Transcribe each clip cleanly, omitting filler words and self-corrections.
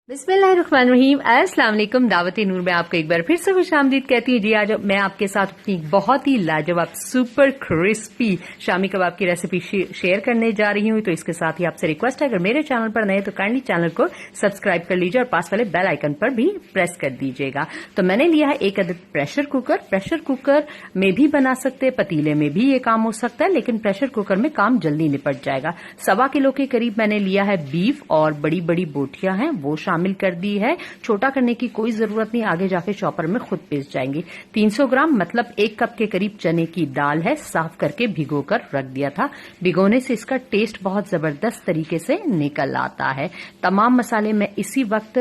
बिस्मिल्लाहिर्रहमानिर्रहीम। अस्सलाम वालेकुम। दावत नूर में आपको एक बार फिर से खुशामदीद कहती हूँ। जी आज मैं आपके साथ अपनी बहुत ही लाजवाब सुपर क्रिस्पी शामी कबाब की रेसिपी शेयर करने जा रही हूँ। तो इसके साथ ही आपसे रिक्वेस्ट है, अगर मेरे चैनल पर नए तो काइंडली चैनल को सब्सक्राइब कर लीजिए और पास वाले बेल आइकन पर भी प्रेस कर दीजिएगा। तो मैंने लिया है एक अदद प्रेशर कुकर। प्रेशर कुकर में भी बना सकते हैं, पतीले में भी ये काम हो सकता है, लेकिन प्रेशर कुकर में काम जल्दी निपट जाएगा। 1.25 किलो के करीब मैंने लिया है बीफ और बड़ी बड़ी बोटियां हैं वो शामिल कर दी है। छोटा करने की कोई जरूरत नहीं, आगे जाके चॉपर में खुद पीस जाएंगी। 300 ग्राम मतलब 1 कप के करीब चने की दाल है, साफ करके भिगोकर रख दिया था। भिगोने से इसका टेस्ट बहुत जबरदस्त तरीके से निकल आता है। तमाम मसाले मैं इसी वक्त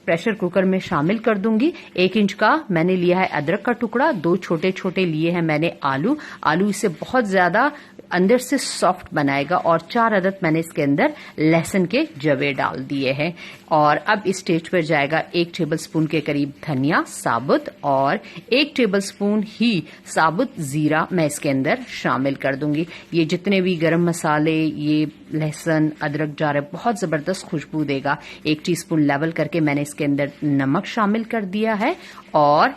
प्रेशर कुकर में शामिल कर दूंगी। 1 इंच का मैंने लिया है अदरक का टुकड़ा, 2 छोटे छोटे लिए हैं मैंने आलू इसे बहुत ज्यादा अंदर से सॉफ्ट बनाएगा, और 4 अदद मैंने इसके अंदर लहसुन के जवे डाल दिए हैं। और अब इस स्टेज पर जाएगा 1 टेबलस्पून के करीब धनिया साबुत और 1 टेबलस्पून ही साबुत जीरा मैं इसके अंदर शामिल कर दूंगी। ये जितने भी गरम मसाले, ये लहसुन अदरक जा रहे, बहुत जबरदस्त खुशबू देगा। 1 टीस्पून लेवल करके मैंने इसके अंदर नमक शामिल कर दिया है और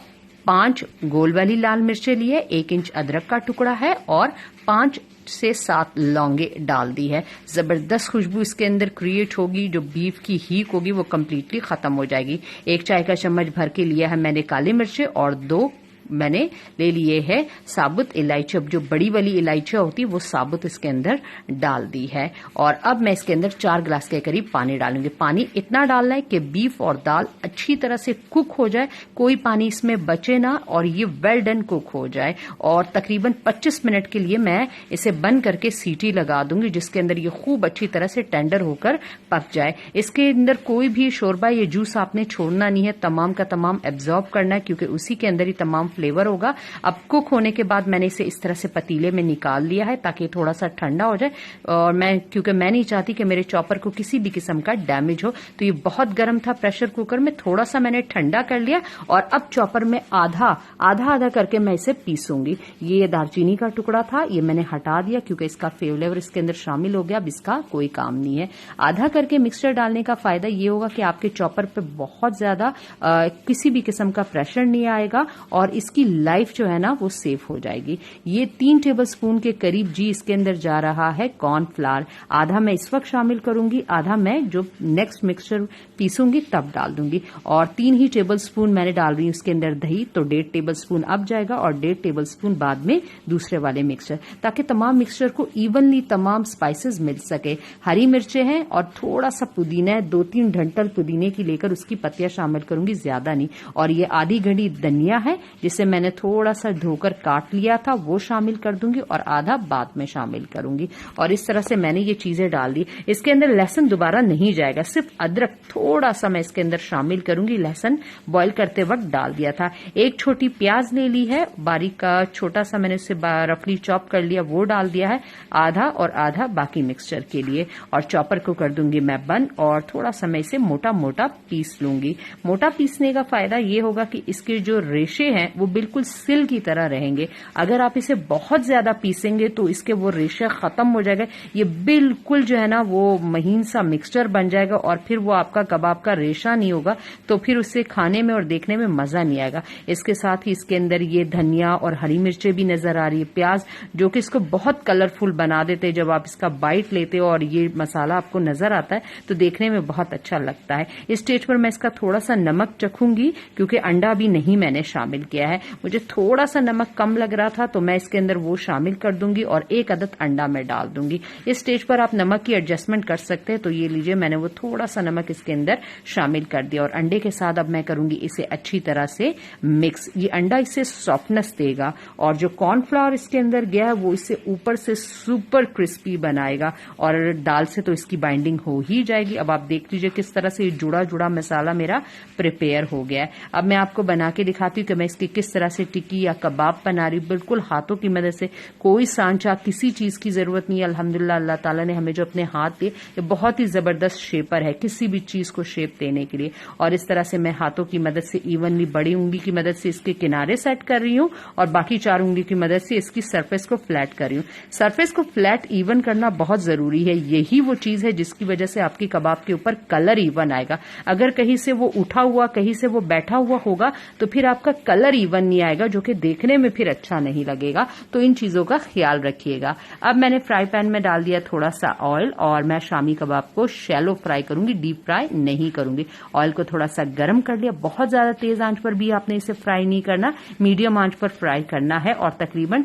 5 गोल वाली लाल मिर्चें लिए, 1 इंच अदरक का टुकड़ा है और 5 से 7 लौंगे डाल दी है। जबरदस्त खुशबू इसके अंदर क्रिएट होगी। जो बीफ की हीक होगी वो कम्प्लीटली खत्म हो जाएगी। 1 चाय का चम्मच भर के लिया है मैंने काली मिर्चें और 2 मैंने ले लिए है साबुत इलायची। अब जो बड़ी वाली इलायची होती है वो साबुत इसके अंदर डाल दी है। और अब मैं इसके अंदर 4 गिलास के करीब पानी डालूंगी। पानी इतना डालना है कि बीफ और दाल अच्छी तरह से कुक हो जाए, कोई पानी इसमें बचे ना और ये वेल डन कुक हो जाए। और तकरीबन 25 मिनट के लिए मैं इसे बंद करके सीटी लगा दूंगी, जिसके अंदर ये खूब अच्छी तरह से टेंडर होकर पक जाए। इसके अंदर कोई भी शोरबा या जूस आपने छोड़ना नहीं है, तमाम का तमाम एब्जॉर्ब करना है, क्योंकि उसी के अंदर ही तमाम फ्लेवर होगा। अब कुक होने के बाद मैंने इसे इस तरह से पतीले में निकाल लिया है ताकि थोड़ा सा ठंडा हो जाए। और क्योंकि मैं नहीं चाहती कि मेरे चॉपर को किसी भी किस्म का डैमेज हो, तो ये बहुत गर्म था प्रेशर कुकर में, थोड़ा सा मैंने ठंडा कर लिया और अब चॉपर में आधा करके मैं इसे पीसूंगी। ये दालचीनी का टुकड़ा था, ये मैंने हटा दिया क्योंकि इसका फ्लेवर इसके अंदर शामिल हो गया। अब इसका कोई काम नहीं है। आधा करके मिक्सचर डालने का फायदा ये होगा कि आपके चॉपर पे बहुत ज्यादा किसी भी किस्म का प्रेशर नहीं आएगा और इसकी लाइफ जो है ना वो सेफ हो जाएगी। ये 3 टेबलस्पून के करीब जी इसके अंदर जा रहा है कॉर्नफ्लावर। आधा मैं इस वक्त शामिल करूंगी, आधा मैं जो नेक्स्ट मिक्सचर पीसूंगी तब डाल दूंगी। और 3 ही टेबलस्पून मैंने डाल रही हूं इसके अंदर दही, तो 1.5 टेबलस्पून अब जाएगा और 1.5 टेबलस्पून बाद में दूसरे वाले मिक्सचर, ताकि तमाम मिक्सचर को इवनली तमाम स्पाइसेस मिल सके। हरी मिर्चें हैं और थोड़ा सा पुदीना है, 2-3 डंठल पुदीने की लेकर उसकी पत्तियां शामिल करूंगी, ज्यादा नहीं। और ये आधी घड़ी धनिया है जिसे मैंने थोड़ा सा धोकर काट लिया था, वो शामिल कर दूंगी और आधा बाद में शामिल करूंगी। और इस तरह से मैंने ये चीजें डाल दी। इसके अंदर लहसुन दोबारा नहीं जाएगा, सिर्फ अदरक थोड़ा सा मैं इसके अंदर शामिल करूंगी। लहसुन बॉईल करते वक्त डाल दिया था। 1 छोटी प्याज ले ली है बारीक का, छोटा सा मैंने उसे रफली चॉप कर लिया, वो डाल दिया है। आधा और आधा बाकी मिक्सचर के लिए। और चॉपर को कर दूंगी मैं बंद और थोड़ा सा मैं इसे मोटा मोटा पीस लूंगी। मोटा पीसने का फायदा ये होगा कि इसके जो रेशे हैं वो बिल्कुल सिल की तरह रहेंगे। अगर आप इसे बहुत ज्यादा पीसेंगे तो इसके वो रेशे खत्म हो जाएगा, ये बिल्कुल जो है ना वो महीन सा मिक्सचर बन जाएगा और फिर वो आपका कबाब का रेशा नहीं होगा, तो फिर उसे खाने में और देखने में मजा नहीं आएगा। इसके साथ ही इसके अंदर ये धनिया और हरी मिर्चें भी नजर आ रही है, प्याज जो कि इसको बहुत कलरफुल बना देते हैं। जब आप इसका बाइट लेते हो और ये मसाला आपको नजर आता है तो देखने में बहुत अच्छा लगता है। इस स्टेज पर मैं इसका थोड़ा सा नमक चखूंगी, क्योंकि अंडा भी नहीं मैंने शामिल किया है। मुझे थोड़ा सा नमक कम लग रहा था तो मैं इसके अंदर वो शामिल कर दूंगी और 1 अदद अंडा मैं डाल दूंगी। इस स्टेज पर आप नमक की एडजस्टमेंट कर सकते हैं, तो ये लीजिए मैंने वो थोड़ा सा नमक इसके अंदर शामिल कर दिया। और अंडे के साथ अब मैं करूंगी इसे अच्छी तरह से मिक्स। ये अंडा इससे सॉफ्टनेस देगा और जो कॉर्नफ्लावर इसके अंदर गया है वो इसे ऊपर से सुपर क्रिस्पी बनाएगा और दाल से तो इसकी बाइंडिंग हो ही जाएगी। अब आप देख लीजिए किस तरह से जुड़ा जुड़ा मसाला मेरा प्रिपेयर हो गया है। अब मैं आपको बना के दिखाती हूँ कि मैं इसकी किस तरह से टिक्की या कबाब बना रही हूँ, बिल्कुल हाथों की मदद से, कोई सांचा किसी चीज की जरूरत नहीं है। अल्हम्दुलिल्लाह अल्लाह ताला ने हमें जो अपने हाथ दिए, ये बहुत ही जबरदस्त शेपर है किसी भी चीज को शेप देने के लिए। और इस तरह से मैं हाथों की मदद से इवनली बड़ी उंगली की मदद से इसके किनारे सेट कर रही हूँ और बाकी 4 उंगली की मदद से इसकी सरफेस को फ्लैट कर रही हूँ। सरफेस को फ्लैट इवन करना बहुत जरूरी है, यही वो चीज है जिसकी वजह से आपकी कबाब के ऊपर कलर इवन आएगा। अगर कहीं से वो उठा हुआ, कहीं से वो बैठा हुआ होगा तो फिर आपका कलर इवन नहीं आएगा, जो कि देखने में फिर अच्छा नहीं लगेगा। तो इन चीजों का ख्याल रखिएगा। अब मैंने फ्राई पैन में डाल दिया थोड़ा सा ऑयल और मैं शामी कबाब को शैलो फ्राई करूंगी, डीप फ्राई नहीं करूंगी। ऑयल को थोड़ा सा गर्म कर लिया, बहुत ज्यादा तेज आंच पर भी आपने इसे फ्राई नहीं करना, मीडियम आंच पर फ्राई करना है। और तकरीबन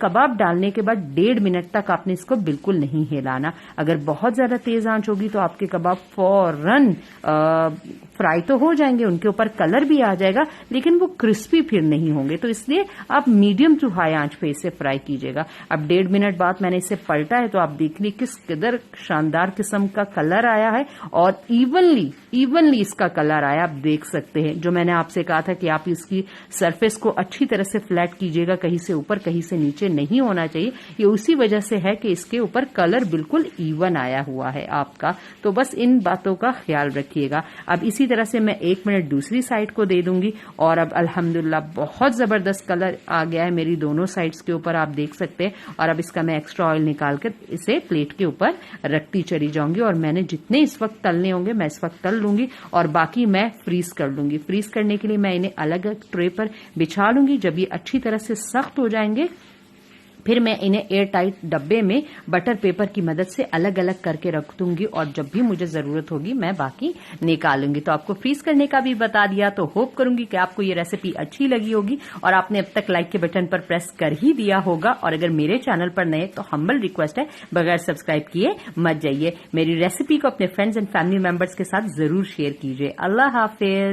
कबाब डालने के बाद 1.5 मिनट तक आपने इसको बिल्कुल नहीं हिलाना। अगर बहुत ज्यादा तेज आंच होगी तो आपके कबाब फौरन फ्राई तो हो जाएंगे, उनके ऊपर कलर भी आ जाएगा, लेकिन वो क्रिस्पी फिर नहीं होंगे। तो इसलिए आप मीडियम टू हाई आंच पे इसे फ्राई कीजिएगा। अब 1.5 मिनट बाद मैंने इसे पलटा है तो आप देखिए किस कदर शानदार किस्म का कलर आया है और इवनली इसका कलर आया, आप देख सकते हैं। जो मैंने आपसे कहा था कि आप इसकी सरफेस को अच्छी तरह से फ्लैट कीजिएगा, कहीं से ऊपर कहीं से नीचे नहीं होना चाहिए। ये उसी वजह से है कि इसके ऊपर कलर बिल्कुल इवन आया हुआ है आपका। तो बस इन बातों का ख्याल रखिएगा। अब इसी तरह से मैं 1 मिनट दूसरी साइड को दे दूंगी और अब अल्हम्दुलिल्लाह बहुत जबरदस्त कलर आ गया है मेरी दोनों साइड्स के ऊपर, आप देख सकते हैं। और अब इसका मैं एक्स्ट्रा ऑयल निकाल कर इसे प्लेट के ऊपर रखती चली जाऊंगी और मैंने जितने इस वक्त तलने होंगे मैं इस वक्त तल लूंगी और बाकी मैं फ्रीज कर लूंगी। फ्रीज करने के लिए मैं इन्हें अलग अलग ट्रे पर बिछा लूंगी। जब ये अच्छी तरह से सख्त हो जाएंगे फिर मैं इन्हें एयर टाइट डब्बे में बटर पेपर की मदद से अलग अलग करके रख दूंगी और जब भी मुझे जरूरत होगी मैं बाकी निकालूंगी। तो आपको फ्रीज करने का भी बता दिया, तो होप करूंगी कि आपको ये रेसिपी अच्छी लगी होगी और आपने अब तक लाइक के बटन पर प्रेस कर ही दिया होगा। और अगर मेरे चैनल पर नए तो हम्बल रिक्वेस्ट है, बगैर सब्सक्राइब किए मत जाइए। मेरी रेसिपी को अपने फ्रेंड्स एंड फैमिली मेंबर्स के साथ जरूर शेयर कीजिए। अल्लाह हाफिज।